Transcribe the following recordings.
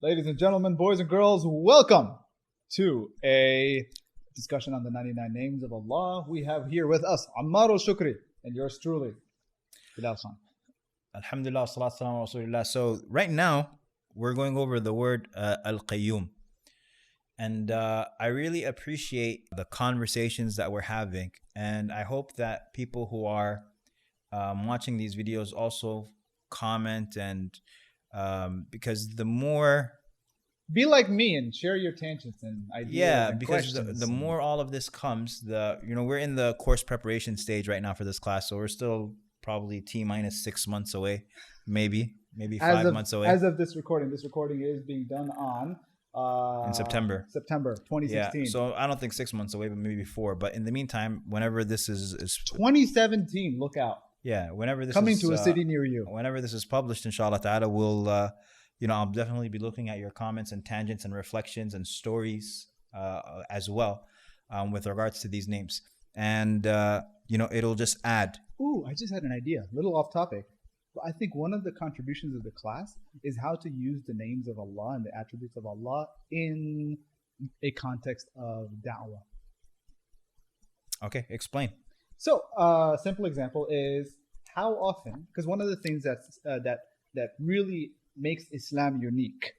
Ladies and gentlemen, boys and girls, welcome to a discussion on the 99 names of Allah. We have here with us Ammar AlShukry and yours truly, Bilal Khan. Alhamdulillah, salatu salam wa rasulillah. So right now, we're going over the word AlQayyoum. And I really appreciate the conversations that we're having. And I hope that people who are watching these videos also comment and because the more... Be like me and share your tangents and ideas. Yeah, and because the more all of this comes, we're in the course preparation stage right now for this class. So we're still probably T-minus 6 months away, maybe 5 months away. As of this recording is being done on... in September 2016. Yeah, so I don't think 6 months away, but maybe 4. But in the meantime, whenever this is 2017, look out. Yeah, whenever this coming is, to a city near you. Whenever this is published, inshallah ta'ala, we'll I'll definitely be looking at your comments and tangents and reflections and stories as well with regards to these names. And it'll just add. Ooh, I just had an idea, a little off topic. I think one of the contributions of the class is how to use the names of Allah and the attributes of Allah in a context of da'wah. Okay, explain. So, simple example is how often, because one of the things that really makes Islam unique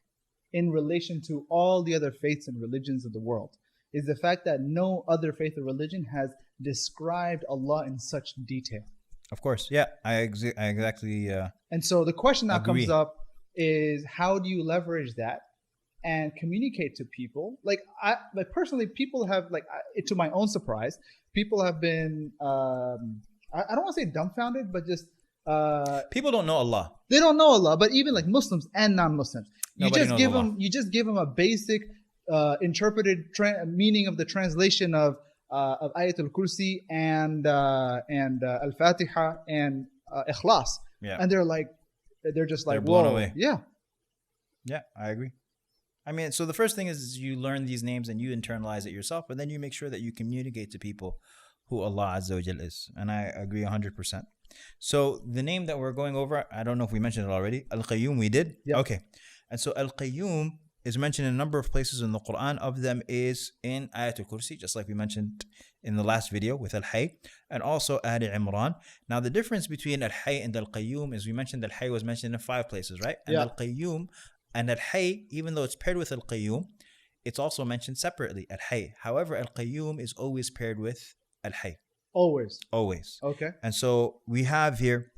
in relation to all the other faiths and religions of the world is the fact that no other faith or religion has described Allah in such detail. Of course, yeah, I exactly. And so the question that agree. comes up is, how do you leverage that and communicate to people? Like personally, people have to my own surprise, people have been I don't want to say dumbfounded, but just people don't know Allah. They don't know Allah, but even like Muslims and non-Muslims, you just give them a basic interpreted meaning of the translation of Ayatul Kursi and Al-Fatiha and Ikhlas. Yeah. And they're just like, they're blown whoa. away. Yeah. Yeah, I agree. I mean, so the first thing is you learn these names and you internalize it yourself, but then you make sure that you communicate to people who Allah Azza wa Jal is. And I agree 100%. So the name that we're going over, I don't know if we mentioned it already. Al-Qayyoum, we did? Yeah. Okay. And so Al-Qayyoum is mentioned in a number of places in the Quran. Of them is in Ayatul Kursi, just like we mentioned in the last video with Al-Hayy, and also Ali Imran. Now the difference between Al-Hayy and Al-Qayyoum is we mentioned Al-Hayy was mentioned in 5 places, right? And Al-Qayyoum and Al-Hayy, even though it's paired with Al-Qayyoum, it's also mentioned separately, Al-Hayy. However, Al-Qayyoum is always paired with Al-Hayy. Always. Okay. And so we have here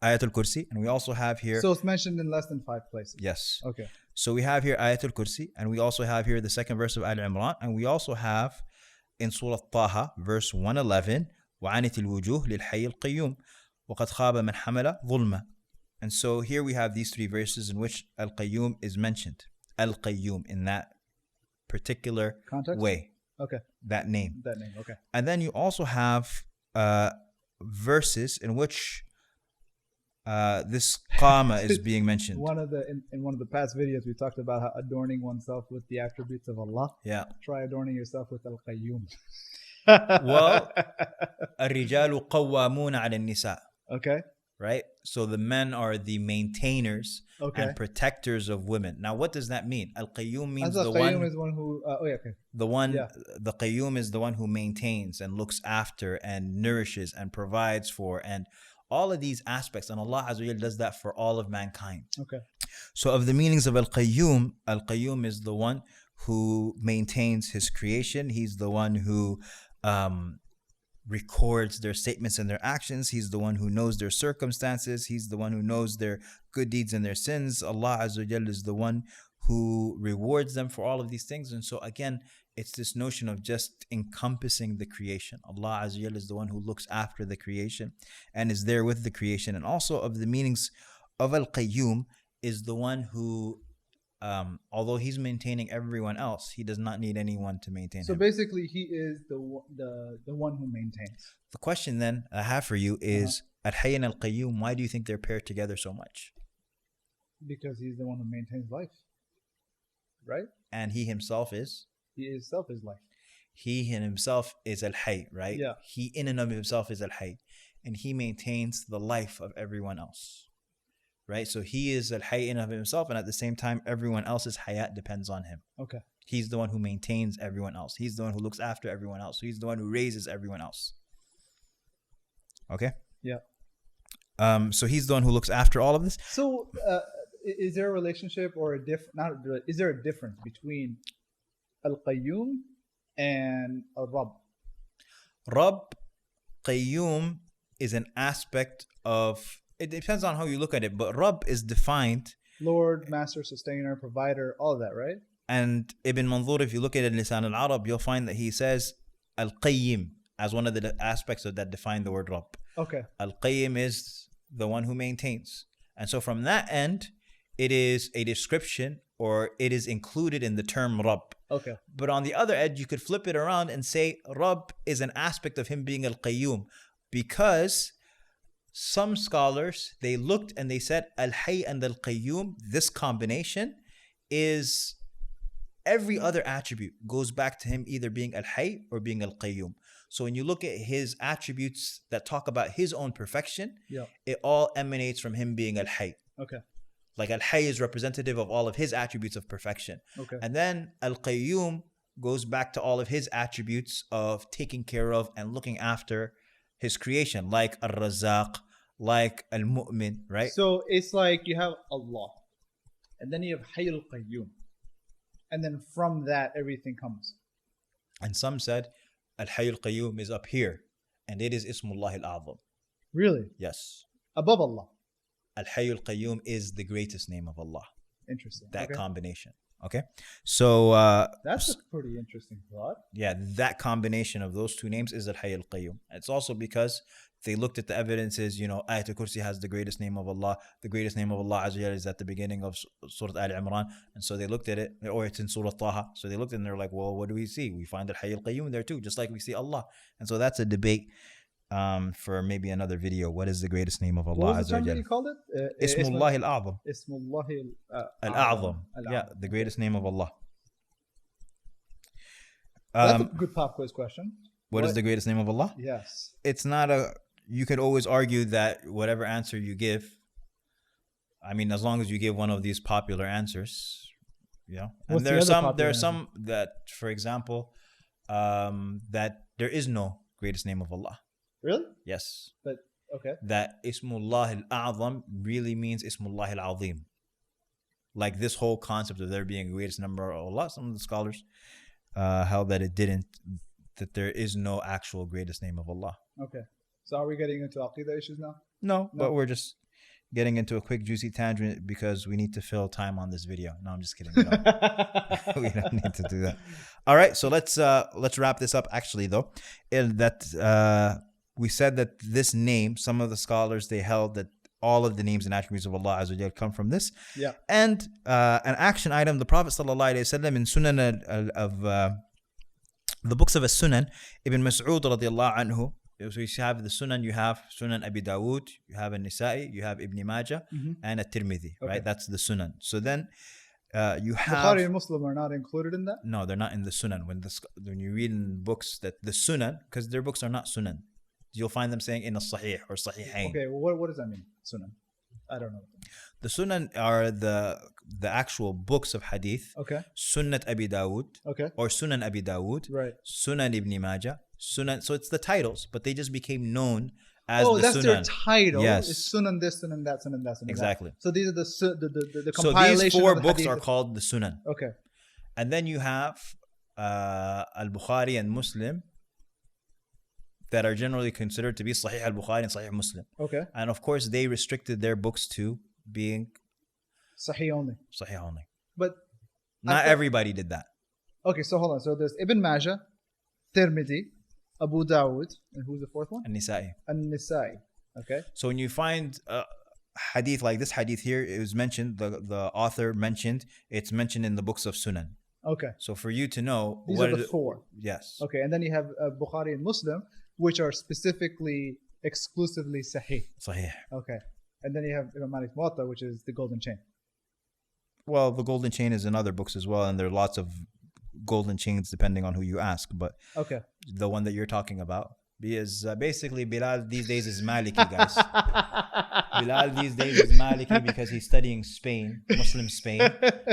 Ayatul Kursi, and we also have here... So it's mentioned in less than 5 places. Yes. Okay. So we have here Ayatul Kursi, and we also have here the 2nd verse of Al Imran, and we also have in Surah Taha, verse 111, وَعَنِتِ الْوُجُوهِ لِلْحَيِّ الْقَيُّومِ وَقَدْ خَابَ مَنْ حَمَلَ ظُلْمًا. And so here we have these 3 verses in which Al-Qayyum is mentioned. Al-Qayyum in that particular context? Way. Okay. That name. Okay. And then you also have verses in which this qama is being mentioned. In one of the past videos, we talked about how adorning oneself with the attributes of Allah. Yeah. Try adorning yourself with Al-Qayyum. Well, الرجال قوامون على النساء. Okay. Right? So the men are the maintainers and protectors of women. Now, what does that mean? Al-Qayyum means the one... Qayyum is one who... okay. The Qayyum is the one who maintains and looks after and nourishes and provides for and all of these aspects. And Allah Azza wa Jal does that for all of mankind. Okay. So of the meanings of Al-Qayyum is the one who maintains his creation. He's the one who... records their statements and their actions. He's the one who knows their circumstances. He's the one who knows their good deeds and their sins. Allah Azza wa Jal is the one who rewards them for all of these things. And so again, it's this notion of just encompassing the creation. Allah Azza wa Jal is the one who looks after the creation and is there with the creation. And also of the meanings of Al-Qayyum is the one who although he's maintaining everyone else, he does not need anyone to maintain him. So basically, he is the one who maintains. The question then I have for you is, Al-Hayy and Al-Qayyum, why do you think they're paired together so much? Because he's the one who maintains life. Right? And he himself is? He himself is life. He in himself is Al-Hayy, right? Yeah. He in and of himself is Al-Hayy. And he maintains the life of everyone else. right? So he is al-hayy in of himself, and at the same time, everyone else's hayat depends on him. Okay. He's the one who maintains everyone else. He's the one who looks after everyone else. He's the one who raises everyone else. Okay? Yeah. So he's the one who looks after all of this. So is there a relationship or a is there a difference between AlQayyoum and Al-Rabb? Rabb, Qayyum is an aspect of, it depends on how you look at it, but Rabb is defined. Lord, Master, Sustainer, Provider, all of that, right? And Ibn Manzur, if you look at it in Lisan al-Arab, you'll find that he says Al-Qayyim as one of the aspects of that define the word Rabb. Okay. Al-Qayyim is the one who maintains. And so from that end, it is a description, or it is included in the term Rabb. Okay. But on the other edge, you could flip it around and say Rabb is an aspect of him being Al-Qayyum, because some scholars, they looked and they said Al-Hayy and Al-Qayyum, this combination is every other attribute goes back to him either being Al-Hayy or being Al-Qayyum. So when you look at his attributes that talk about his own perfection, it all emanates from him being Al-Hayy. Okay. Like Al-Hayy is representative of all of his attributes of perfection. Okay. And then Al-Qayyum goes back to all of his attributes of taking care of and looking after his creation, like Al-Razzaq, like Al-Mu'min, right? So it's like you have Allah, and then you have Hayy Al-Qayyum, and then from that everything comes. And some said Al-Hayy Al-Qayyum is up here, and it is Ismullah Al-A'zam. Really? Yes. Above Allah. Al-Hayy Al-Qayyum is the greatest name of Allah. Interesting. That okay. combination. Okay. So that's a pretty interesting thought. Yeah, that combination of those two names is Al-Hayy Al-Qayyum. It's also because they looked at the evidences, Ayatul Kursi has the greatest name of Allah. The greatest name of Allah is at the beginning of Surah Al-Imran. And so they looked at it, or it's in Surah Taha. So they looked and they're like, well, what do we see? We find Al-Hayy Al-Qayyum there too, just like we see Allah. And so that's a debate for maybe another video. What is the greatest name of Allah? What was the term that you called it? Ismullah Al-A'zam. Ismullah Al-A'zam. Yeah, the greatest name of Allah. That's a good pop quiz question. What is the greatest name of Allah? Yes. It's not you could always argue that whatever answer you give, I mean, as long as you give one of these popular answers, And there are some that, for example, that there is no greatest name of Allah. Really? Yes. But okay. That Ismullah Al-A'zam really means Ismullah Al-Azim. Like this whole concept of there being a greatest number of Allah, some of the scholars held that that there is no actual greatest name of Allah. Okay. So are we getting into Aqidah issues now? No, but we're just getting into a quick juicy tangent because we need to fill time on this video. No, I'm just kidding. We don't need to do that. All right, so let's wrap this up. Actually, though, we said that this name, some of the scholars, they held that all of the names and attributes of Allah Azza wa Jal come from this. Yeah. And an action item, the Prophet Sallallahu Alaihi Wasallam in Sunan of the books of As-Sunan, Ibn Mas'ud radiallahu anhu. So you have the Sunan, you have Sunan Abi Dawud, you have An-Nisa'i, you have Ibn Majah, and At-Tirmidhi, right? That's the Sunan. So then you have... Bukhari and Muslim are not included in that? No, they're not in the Sunan. When you read in books that the Sunan, because their books are not Sunan, you'll find them saying in a Sahih or Sahihain. Okay, well, what does that mean, Sunan? I don't know. The Sunan are the actual books of Hadith. Okay. Sunnat Abi Dawud. Okay. Or Sunan Abi Dawud. Right. Sunan Ibn Majah. Sunan. So it's the titles, but they just became known as the Sunan. Oh, that's their title. Yes. It's Sunan this, Sunan that, Sunan that, Sunan exactly. That. So these are the compilation. So these four books Hadith. are called the Sunan. Okay. And then you have Al-Bukhari and Muslim that are generally considered to be Sahih al-Bukhari and Sahih Muslim. Okay. And of course, they restricted their books to being Sahih only. Sahih only. But not everybody did that. Okay, so hold on. So there's Ibn Majah, Tirmidhi, Abu Dawud, and who's the fourth one? An-Nisa'i. An-Nisa'i. Okay. So when you find hadith like this hadith here, it was mentioned, the author mentioned, it's mentioned in the books of Sunan. Okay. So for you to know... These are the four. Yes. Okay, and then you have Bukhari and Muslim, which are specifically, exclusively Sahih. Sahih. Okay. And then you have Imam Malik's Muwatta, which is the golden chain. Well, the golden chain is in other books as well, and there are lots of golden chains depending on who you ask. But okay, the one that you're talking about is basically Bilal these days is Maliki, guys. Bilal these days is Maliki because he's studying Spain, Muslim Spain,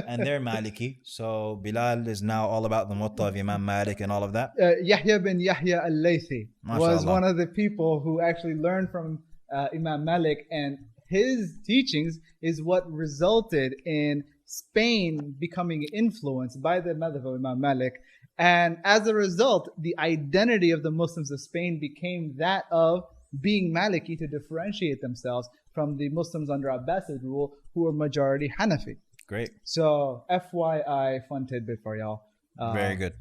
and they're Maliki. So Bilal is now all about the Muwatta of Imam Malik and all of that. Yahya bin Yahya al-Laythi was MashaAllah. one of the people who actually learned from Imam Malik, and his teachings is what resulted in Spain becoming influenced by the madhab of Imam Malik. And as a result, the identity of the Muslims of Spain became that of being Maliki to differentiate themselves from the Muslims under Abbasid rule who were majority Hanafi. Great. So FYI, fun tidbit for y'all. Very good.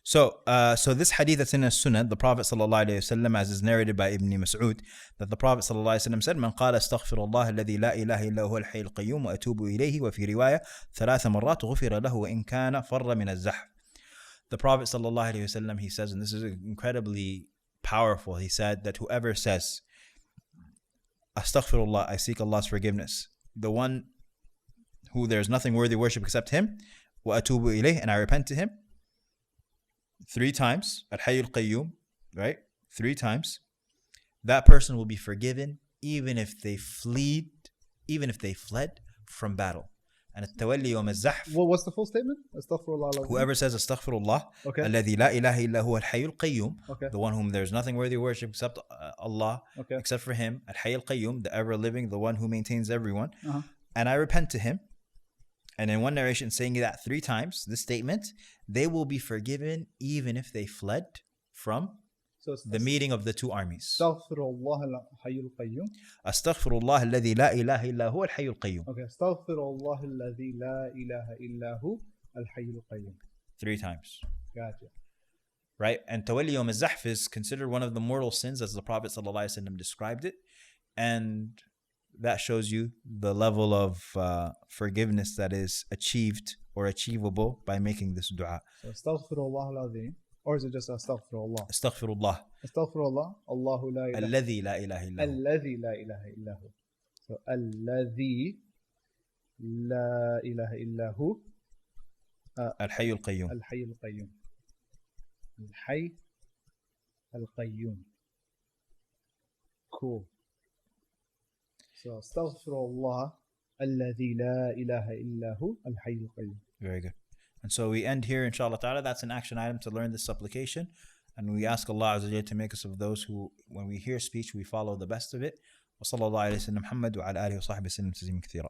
So this hadith that's in As-Sunan, the Prophet ﷺ, as is narrated by Ibn Mas'ud, that the Prophet ﷺ said, "من قال استغفر الله الذي لا إله إلا هو الحي القيوم وأتوب إليه وفي رواية 3 مرات غفر له وإن كان فر من الزحف." The Prophet ﷺ, he says, and this is incredibly powerful, he said that whoever says, Astaghfirullah, I seek Allah's forgiveness, the one who there's nothing worthy of worship except Him, wa atubu ilayh, and I repent to Him, 3 times, Al-Hayy Al-Qayyum, right? 3 times, that person will be forgiven even if they fled from battle. And 𝐇𝐢𝐬 𝐌𝐚𝐣𝐞𝐬. Well, what's the full statement? Astaghfirullah. Whoever says Astaghfirullah, Okay. الذي لا إله إلا هو الحي القيوم, Okay. the one whom there's nothing worthy of worship except Allah, Okay. except for Him, Al-Hayy Al-Qayyum, the ever living, the one who maintains everyone, Uh-huh. and I repent to Him. And in one narration saying that 3 times, this statement, they will be forgiven even if they fled from So the meeting of the 2 armies. Astaghfirullah al-Hayy al-Qayyum. Astaghfirullah alladhi la ilaha illa huwa al-Hayy al-Qayyum. Okay. Astaghfirullah alladhi la ilaha illa hu al-Hayy al-Qayyum. 3 times. Gotcha. Right? And 𝐇𝐢𝐬 𝐌𝐚𝐣𝐞𝐬 is considered one of the mortal sins as the Prophet ﷺ described it. And that shows you the level of forgiveness that is achieved or achievable by making this dua. So Astaghfirullah al-Azim. Or is it just Astaghfirullah? Astaghfirullah. Astaghfirullah. Allahu la ilaha. Alladhi la ilaha illa hu. Alladhi la ilaha illa hu. So Alladhi la ilaha illa hu. Al-Hayy Al-Qayyum. Al-Hayy al-Qayyum. Al-Hayy al-Qayyum. Cool. So Astaghfirullah alladhi la ilaha illa hu al-Hayy al-Qayyum. Very good. And so we end here, inshallah ta'ala. That's an action item to learn this supplication. And we ask Allah Azza wa Jalla to make us of those who, when we hear speech, we follow the best of it. وصلى الله على سيدنا محمد وعلى آله وصحبه وسلم تسليما كثيرا.